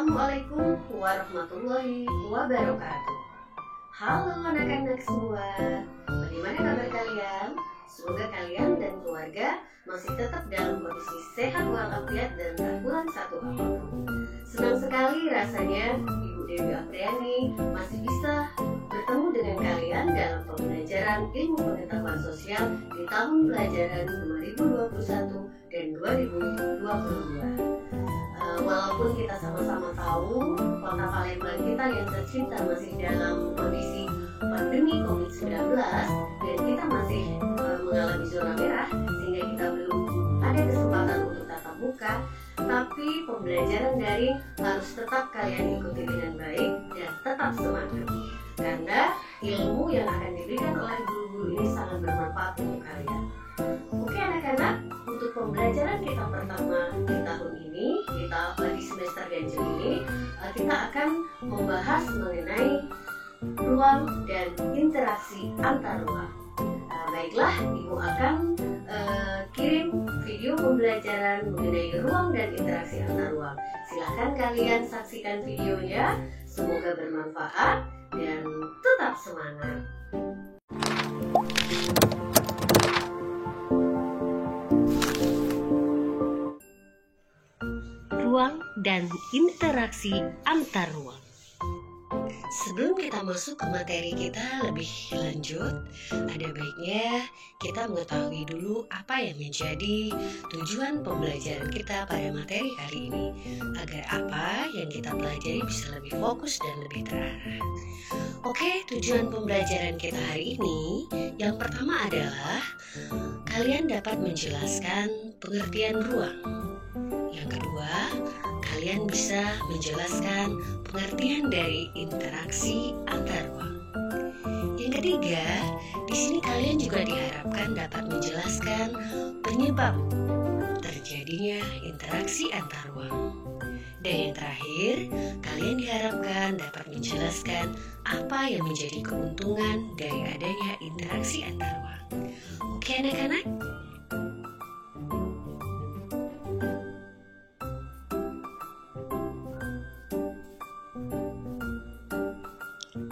Assalamualaikum warahmatullahi wabarakatuh. Halo anak-anak semua, bagaimana kabar kalian? Semoga kalian dan keluarga masih tetap dalam kondisi sehat walafiat dan tak kurang satu apapun. Senang sekali rasanya Ibu Dewi Apriani masih bisa bertemu dengan kalian dalam pembelajaran ilmu pengetahuan sosial di tahun pelajaran 2021 dan 2022. Walaupun kita sama-sama tahu kota Palembang kita yang tercinta masih dalam kondisi pandemi COVID-19 dan kita masih mengalami zona merah sehingga kita belum ada kesempatan untuk tatap muka, tapi pembelajaran daring harus tetap kalian ikuti dengan baik dan tetap semangat karena ilmu yang akan diberikan oleh guru-guru ini sangat bermanfaat untuk kalian. Oke anak-anak, untuk pembelajaran kita pertama di tahun ini, di semester ganjil ini, kita akan membahas mengenai ruang dan interaksi antar ruang. Baiklah, Ibu akan kirim video pembelajaran mengenai ruang dan interaksi antar ruang. Silahkan kalian saksikan videonya, semoga bermanfaat dan tetap semangat. Ruang dan interaksi antar ruang. Sebelum kita masuk ke materi kita lebih lanjut, ada baiknya kita mengetahui dulu apa yang menjadi tujuan pembelajaran kita pada materi kali ini, agar apa yang kita pelajari bisa lebih fokus dan lebih terarah. Oke, tujuan pembelajaran kita hari ini yang pertama adalah kalian dapat menjelaskan pengertian ruang. Yang kedua, kalian bisa menjelaskan pengertian dari interaksi antar ruang. Yang ketiga, di sini kalian juga diharapkan dapat menjelaskan penyebab terjadinya interaksi antar ruang. Dan yang terakhir, kalian diharapkan dapat menjelaskan apa yang menjadi keuntungan dari adanya interaksi antar ruang. Oke anak-anak?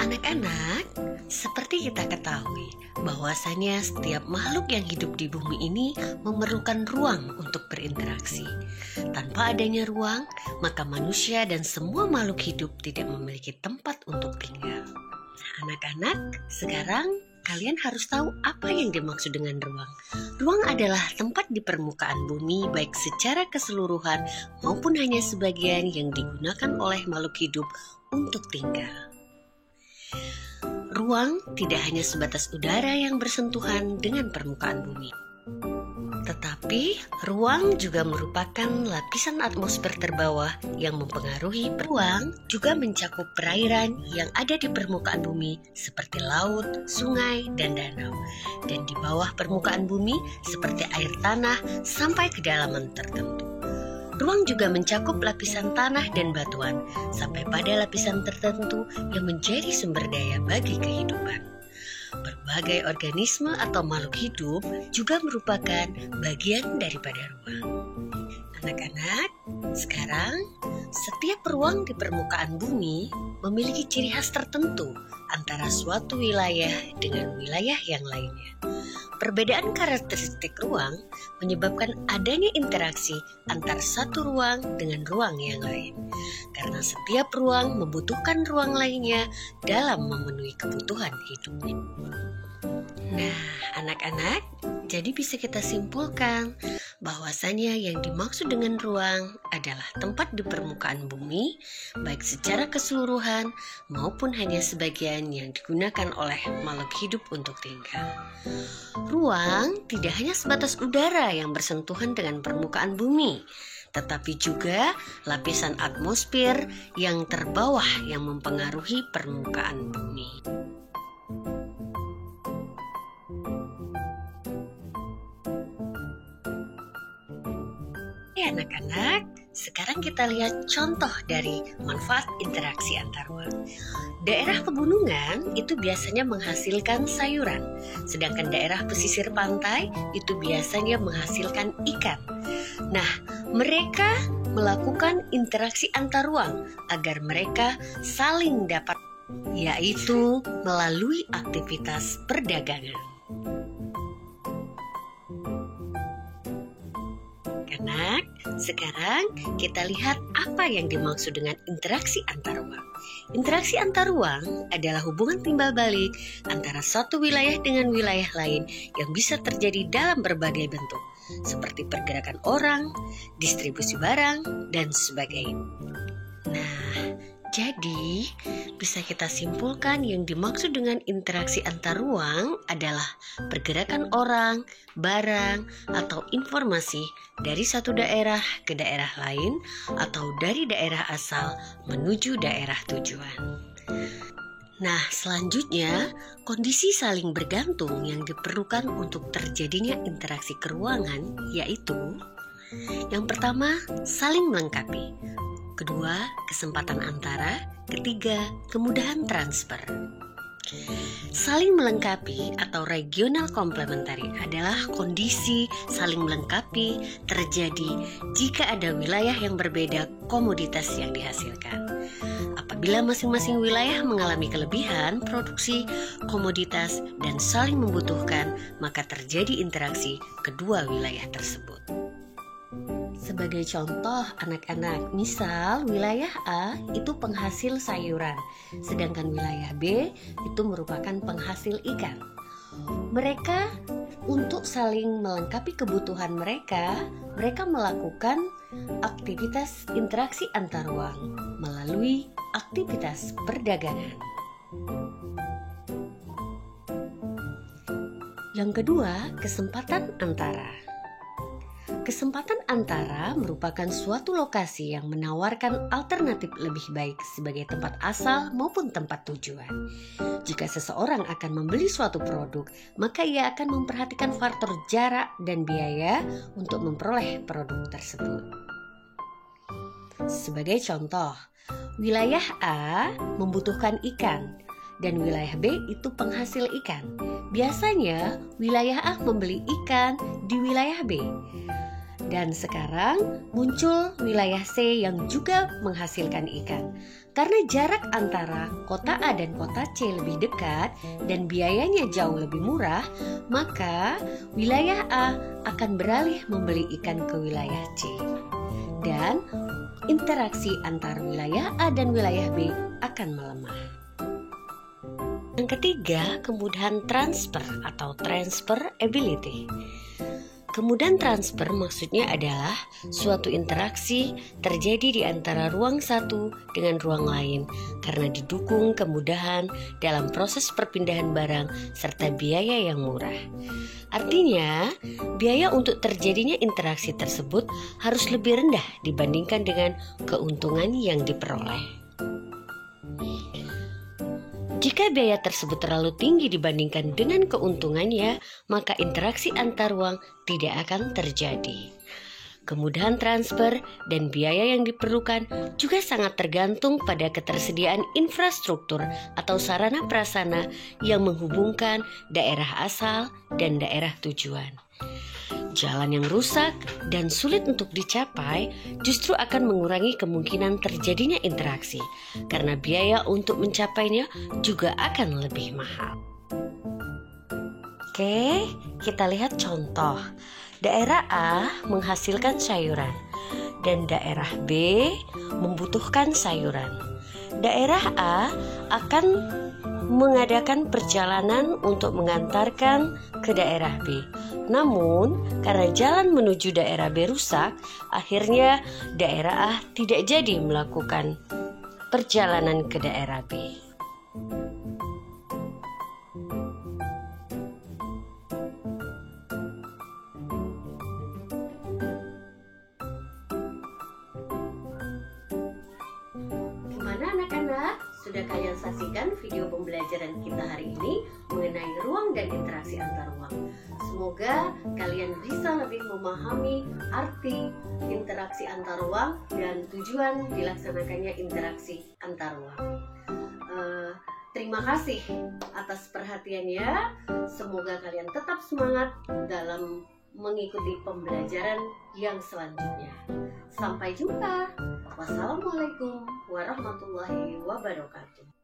Anak-anak, seperti kita ketahui bahwasanya setiap makhluk yang hidup di bumi ini memerlukan ruang untuk berinteraksi. Tanpa adanya ruang, maka manusia dan semua makhluk hidup tidak memiliki tempat untuk tinggal. Anak-anak, sekarang kalian harus tahu apa yang dimaksud dengan ruang. Ruang adalah tempat di permukaan bumi baik secara keseluruhan maupun hanya sebagian yang digunakan oleh makhluk hidup untuk tinggal. Ruang tidak hanya sebatas udara yang bersentuhan dengan permukaan bumi, tetapi ruang juga merupakan lapisan atmosfer terbawah yang mempengaruhi. Ruang juga mencakup perairan yang ada di permukaan bumi seperti laut, sungai, dan danau, dan di bawah permukaan bumi seperti air tanah sampai kedalaman tertentu. Ruang juga mencakup lapisan tanah dan batuan sampai pada lapisan tertentu yang menjadi sumber daya bagi kehidupan. Berbagai organisme atau makhluk hidup juga merupakan bagian daripada ruang. Anak-anak, sekarang setiap ruang di permukaan bumi memiliki ciri khas tertentu antara suatu wilayah dengan wilayah yang lainnya. Perbedaan karakteristik ruang menyebabkan adanya interaksi antar satu ruang dengan ruang yang lain, karena setiap ruang membutuhkan ruang lainnya dalam memenuhi kebutuhan hidupnya. Nah, anak-anak, jadi bisa kita simpulkan bahwasanya yang dimaksud dengan ruang adalah tempat di permukaan bumi, baik secara keseluruhan maupun hanya sebagian yang digunakan oleh makhluk hidup untuk tinggal. Ruang tidak hanya sebatas udara yang bersentuhan dengan permukaan bumi, tetapi juga lapisan atmosfer yang terbawah yang mempengaruhi permukaan bumi. Anak-anak, sekarang kita lihat contoh dari manfaat interaksi antar ruang. Daerah pegunungan itu biasanya menghasilkan sayuran, sedangkan daerah pesisir pantai itu biasanya menghasilkan ikan. Nah, mereka melakukan interaksi antar ruang agar mereka saling dapat, yaitu melalui aktivitas perdagangan. Anak, sekarang kita lihat apa yang dimaksud dengan interaksi antar ruang. Interaksi antar ruang adalah hubungan timbal balik antara satu wilayah dengan wilayah lain yang bisa terjadi dalam berbagai bentuk, seperti pergerakan orang, distribusi barang, dan sebagainya. Nah, jadi bisa kita simpulkan yang dimaksud dengan interaksi antar ruang adalah pergerakan orang, barang, atau informasi dari satu daerah ke daerah lain atau dari daerah asal menuju daerah tujuan. Nah, selanjutnya kondisi saling bergantung yang diperlukan untuk terjadinya interaksi keruangan yaitu yang pertama, saling melengkapi. Kedua, kesempatan antara. Ketiga, kemudahan transfer. Saling melengkapi atau regional complementary adalah kondisi saling melengkapi terjadi jika ada wilayah yang berbeda komoditas yang dihasilkan. Apabila masing-masing wilayah mengalami kelebihan produksi komoditas dan saling membutuhkan, maka terjadi interaksi kedua wilayah tersebut. Sebagai contoh anak-anak, misal wilayah A itu penghasil sayuran, sedangkan wilayah B itu merupakan penghasil ikan. Mereka untuk saling melengkapi kebutuhan mereka melakukan aktivitas interaksi antar ruang melalui aktivitas perdagangan. Yang kedua, kesempatan antara. Kesempatan antara merupakan suatu lokasi yang menawarkan alternatif lebih baik sebagai tempat asal maupun tempat tujuan. Jika seseorang akan membeli suatu produk, maka ia akan memperhatikan faktor jarak dan biaya untuk memperoleh produk tersebut. Sebagai contoh, wilayah A membutuhkan ikan dan wilayah B itu penghasil ikan. Biasanya wilayah A membeli ikan di wilayah B. Dan sekarang muncul wilayah C yang juga menghasilkan ikan. Karena jarak antara kota A dan kota C lebih dekat dan biayanya jauh lebih murah, maka wilayah A akan beralih membeli ikan ke wilayah C. Dan interaksi antar wilayah A dan wilayah B akan melemah. Yang ketiga, kemudahan transfer atau transferability. Kemudahan transfer maksudnya adalah suatu interaksi terjadi di antara ruang satu dengan ruang lain karena didukung kemudahan dalam proses perpindahan barang serta biaya yang murah. Artinya, biaya untuk terjadinya interaksi tersebut harus lebih rendah dibandingkan dengan keuntungan yang diperoleh. Jika biaya tersebut terlalu tinggi dibandingkan dengan keuntungannya, maka interaksi antar ruang tidak akan terjadi. Kemudahan transfer dan biaya yang diperlukan juga sangat tergantung pada ketersediaan infrastruktur atau sarana prasarana yang menghubungkan daerah asal dan daerah tujuan. Jalan yang rusak dan sulit untuk dicapai justru akan mengurangi kemungkinan terjadinya interaksi, karena biaya untuk mencapainya juga akan lebih mahal. Oke, kita lihat contoh. Daerah A menghasilkan sayuran dan daerah B membutuhkan sayuran. Daerah A akan mengadakan perjalanan untuk mengantarkan ke daerah B. Namun, karena jalan menuju daerah B rusak, akhirnya daerah A tidak jadi melakukan perjalanan ke daerah B. Gimana anak-anak? Sudah kalian saksikan video pembelajaran kita hari ini mengenai ruang dan interaksi antar ruang. Semoga kalian bisa lebih memahami arti interaksi antar ruang dan tujuan dilaksanakannya interaksi antar ruang. Terima kasih atas perhatiannya. Semoga kalian tetap semangat dalam mengikuti pembelajaran yang selanjutnya. Sampai jumpa. Wassalamualaikum warahmatullahi wabarakatuh.